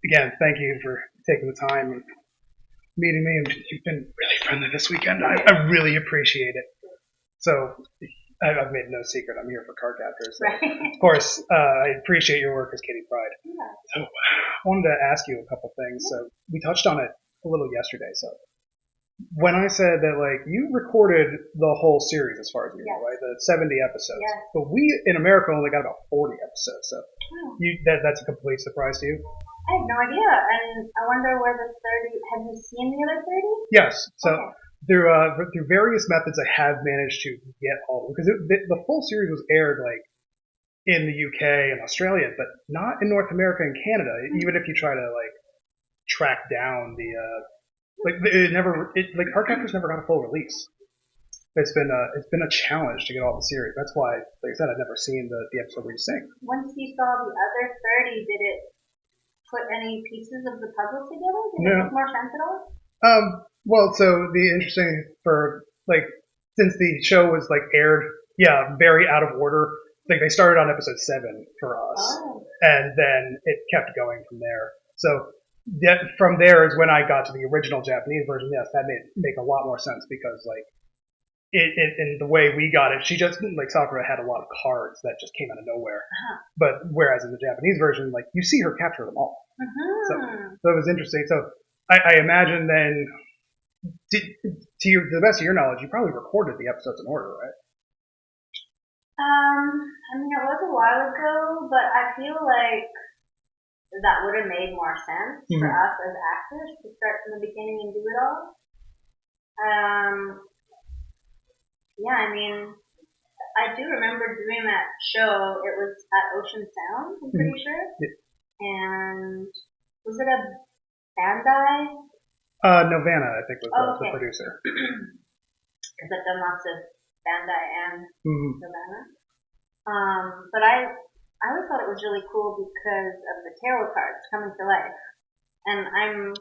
again, thank you for taking the time and meeting me. And you've been really friendly this weekend. I really appreciate it. So I've made no secret. I'm here for Card Captors. So Right. of course, I appreciate your work as Kitty Pride. Yeah. So I wanted to ask you a couple things. So we touched on it a little yesterday. So when I said that, like, you recorded the whole series as far as you know, Yes. right? The 70 episodes. Yes. But we in America only got about 40 episodes. So Oh, that's a complete surprise to you. I had no idea, and I wonder where the 30. Have you seen the other 30? Yes. So Okay. through various methods, I have managed to get all of them because the full series was aired like in the UK and Australia, but not in North America and Canada. Even if you try to like track down the like Card Captors never got a full release. It's been a challenge to get all the series. That's why, like I said, I've never seen the episode where you sing. Once you saw the other 30, did it put any pieces of the puzzle together? Did it No. make more sense at all? Well, so the interesting for like since the show was like aired, very out of order. Like they started on episode 7 for us, Oh. and then it kept going from there. So from there is when I got to the original Japanese version. Yes, that made make a lot more sense because like it in the way we got it, she just like Sakura had a lot of cards that just came out of nowhere. Uh-huh. But whereas in the Japanese version, like you see her capture them all. Mm-hmm. So it was interesting. So I imagine then, to the best of your knowledge, you probably recorded the episodes in order, right? I mean, it was a while ago, but I feel like that would have made more sense for us as actors to start from the beginning and do it all. Yeah, I mean, I do remember doing that show. It was at Ocean Sound, I'm pretty sure. Yeah. And was it a Bandai? Novana, I think, was the producer. Because I've done lots of Bandai and Novana. But I always thought it was really cool because of the tarot cards coming to life. And I'm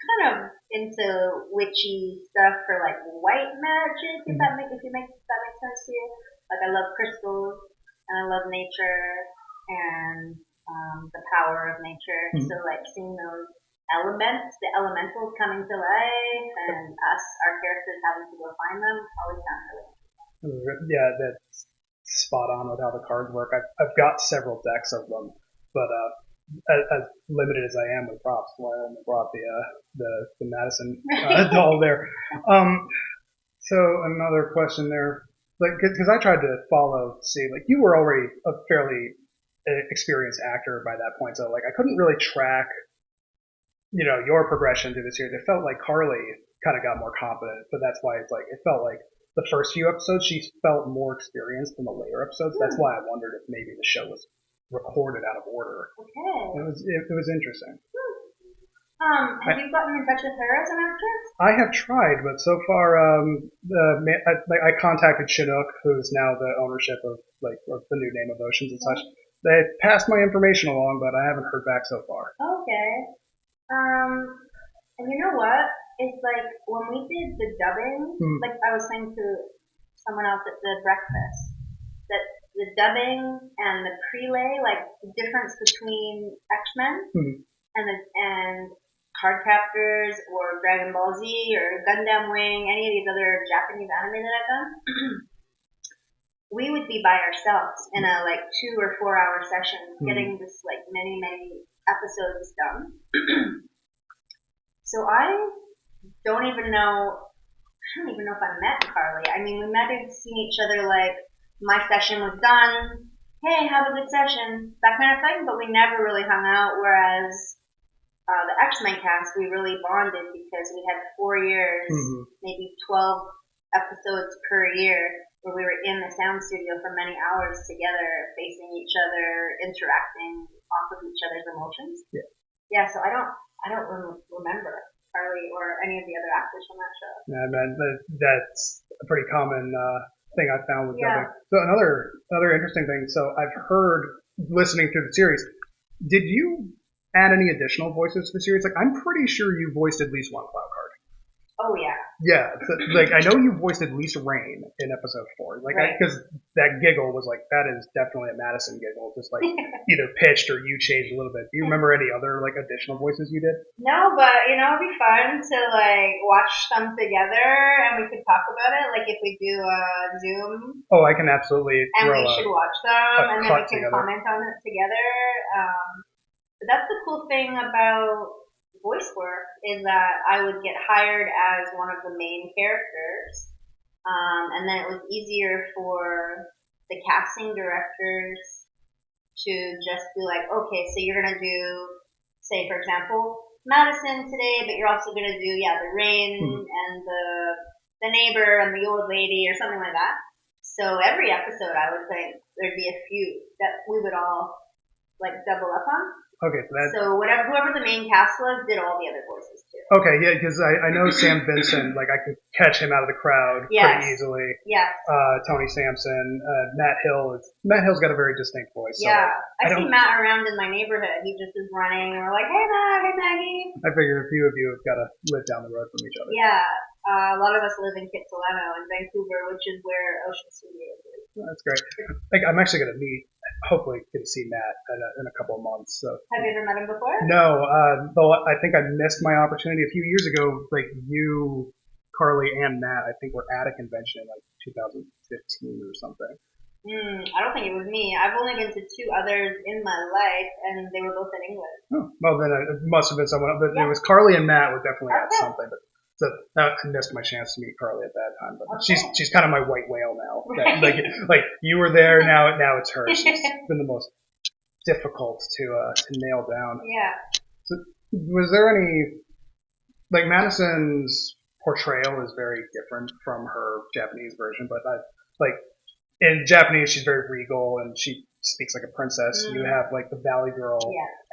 kind of into witchy stuff for like white magic, if that makes sense to you. Like I love crystals and I love nature and the power of nature. So like seeing those elements, the elementals coming to life, and our characters having to go find them, always found really interesting. Yeah, that's spot on with how the cards work. I've got several decks of them, but as limited as I am with props, so I only brought the Madison doll there. So another question there, like because I tried to see like you were already a fairly experienced actor by that point, so like I couldn't really track your progression through the series. It felt like Carly kind of got more confident, but that's why it's like it felt like the first few episodes she felt more experienced than the later episodes. That's why I wondered if maybe the show was recorded out of order. Okay. It was interesting. Have you gotten in touch with her as an actress? I have tried, but so far, I contacted Chinook, who's now the ownership of or the new name of Oceans and such. They passed my information along, but I haven't heard back so far. Okay. And you know what? It's like when we did the dubbing, like I was saying to someone else at the breakfast, that the dubbing and the prelay, like the difference between X-Men and Card Captors or Dragon Ball Z or Gundam Wing, any of these other Japanese anime that I've done, we would be by ourselves in a like 2 or 4 hour session getting this like many episodes done. So I don't even know if I met Carly. I mean, we might have seen each other like my session was done. Hey, have a good session, that kind of thing. But we never really hung out. Whereas the X-Men cast, we really bonded because we had 4 years, maybe 12 episodes per year, where we were in the sound studio for many hours together, facing each other, interacting off of each other's emotions. Yeah. So I don't remember Carly or any of the other actors from that show. Yeah, that's a pretty common thing I've found with dubbing. So another interesting thing. So I've heard listening through the series. Did you add any additional voices to the series? Like I'm pretty sure you voiced at least one Clow card. Oh yeah. Yeah, like I know you voiced at least Rain in episode 4, like Right. because that giggle was like that is definitely a Madison giggle, just like either pitched or you changed a little bit. Do you remember any other like additional voices you did? No, but it'd be fun to like watch them together and we could talk about it. Like if we do a Zoom Oh, I can absolutely and throw we should watch them and then we cut can together. comment on it together. But that's the cool thing about voice work is that I would get hired as one of the main characters, and then it was easier for the casting directors to just be like, okay, so you're gonna do, say for example, Madison today, but you're also gonna do the rain and the neighbor and the old lady or something like that. So every episode, I would think there'd be a few that we would all like double up on. Okay, so whoever the main cast was did all the other voices too. Okay, yeah, because I know Sam Vincent, like I could catch him out of the crowd pretty easily. Yes. Tony Sampson, Matt Hill's got a very distinct voice. So yeah, I see Matt around in my neighborhood. He just is running, and we're like, hey Matt, hey Maggie. I figure a few of you have got to live down the road from each other. Yeah, a lot of us live in Kitsilano in Vancouver, which is where Ocean Studios is. That's great. Like, I'm actually going to hopefully get to see Matt in a couple of months. So. Have you ever met him before? No, though I think I missed my opportunity a few years ago. Like you, Carly, and Matt, I think were at a convention in like 2015 or something. I don't think it was me. I've only been to 2 others in my life, and they were both in England. Oh, well, then it must have been someone else. But it was Carly and Matt were definitely at something. But so I missed my chance to meet Carly at that time. But she's kind of my white whale now. That, like you were there, now it's her. She's been the most difficult to nail down. Yeah. So, was there any like Madison's portrayal is very different from her Japanese version, but in Japanese she's very regal and she speaks like a princess. You have like the Valley Girl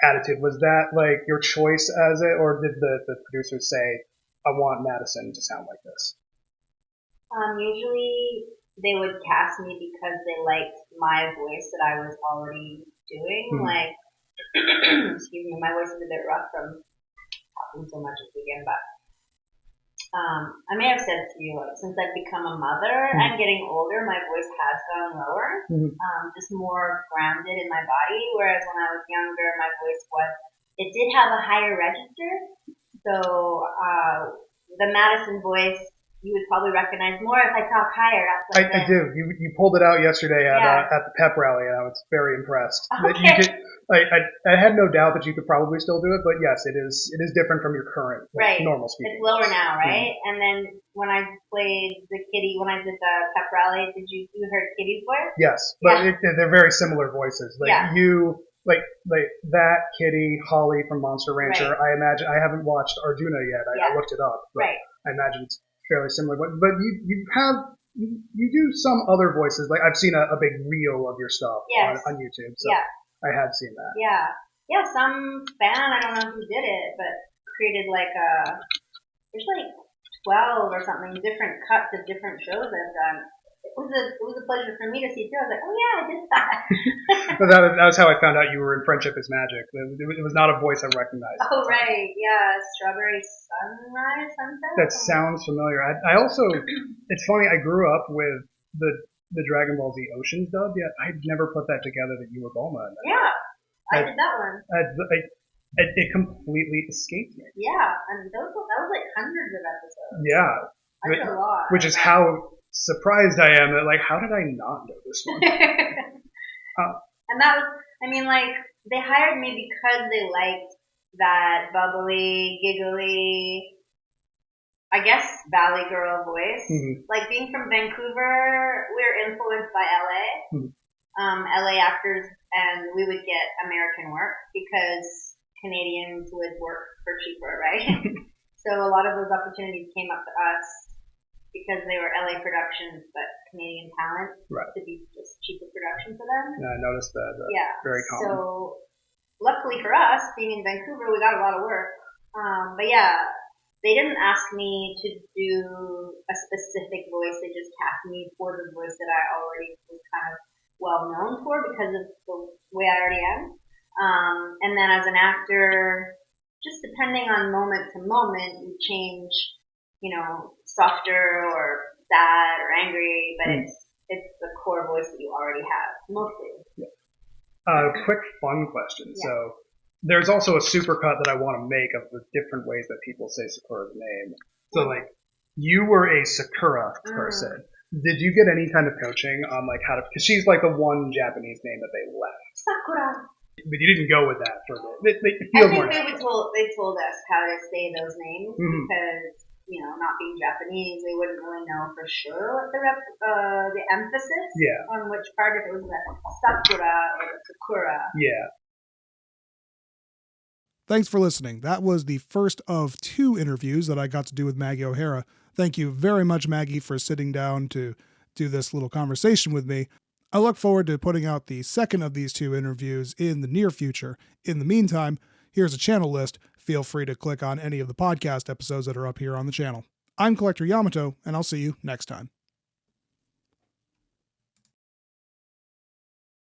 attitude. Was that like your choice as it, or did the producers say, I want Madison to sound like this? Usually they would cast me because they liked my voice that I was already doing. Like, excuse me, my voice is a bit rough from talking so much again, but I may have said to you, like, since I've become a mother and getting older, my voice has gone lower, just more grounded in my body. Whereas when I was younger, my voice it did have a higher register. So the Madison voice, you would probably recognize more if I talk higher. I do. You pulled it out yesterday at the pep rally, and I was very impressed. Okay. I had no doubt that you could probably still do it, but yes, it is different from your current normal speaking. It's lower now, right? And then when I played the kitty, when I did the pep rally, you heard Kitty's voice? Yes, but they're very similar voices. Like you, like that Kitty, Holly from Monster Rancher. I imagine I haven't watched Arjuna yet. I looked it up, but I imagine it's fairly similar. But you do some other voices. Like I've seen a big reel of your stuff on YouTube. So I had seen that. Yeah. Some fan, I don't know who did it, but created there's like 12 or something different cuts of different shows I've done. It was a pleasure for me to see too. I was like, oh yeah, I did that. That was how I found out you were in Friendship is Magic. It was not a voice I recognized. Oh right, yeah, Strawberry Sunrise Sunset. That sounds familiar. I also, it's funny. I grew up with the Dragon Ball Z Oceans dub. Yet I'd never put that together that you were Bulma. Yeah, I did that one. It completely escaped me. Yeah, and that was like hundreds of episodes. Yeah, I did a lot. Which is how surprised I am that how did I not know this one? And that was, they hired me because they liked that bubbly, giggly, I guess Valley Girl voice. Like being from Vancouver, we were influenced by LA. LA actors, and we would get American work because Canadians would work for cheaper, right? So a lot of those opportunities came up to us because they were LA productions, but Canadian talent to be just cheaper production for them. Yeah, I noticed that. Very common. So luckily for us, being in Vancouver, we got a lot of work. But they didn't ask me to do a specific voice. They just cast me for the voice that I already was kind of well known for because of the way I already am. And then as an actor, just depending on moment to moment, you change, softer or sad or angry, but it's the core voice that you already have, mostly. Yeah. Quick fun question. Yeah. So there's also a supercut that I want to make of the different ways that people say Sakura's name. So like, you were a Sakura person. Did you get any kind of coaching on like how to, because she's like the one Japanese name that they left. Sakura. But you didn't go with that for it. I think they told us how to say those names because, you know, not being Japanese, they wouldn't really know for sure what the emphasis on which part, if it was the Sakura or the Sakura. Yeah. Thanks for listening. That was the first of 2 interviews that I got to do with Maggie O'Hara. Thank you very much, Maggie, for sitting down to do this little conversation with me. I look forward to putting out the second of these 2 interviews in the near future. In the meantime, here's a channel list. Feel free to click on any of the podcast episodes that are up here on the channel. I'm Collector Yamato, and I'll see you next time.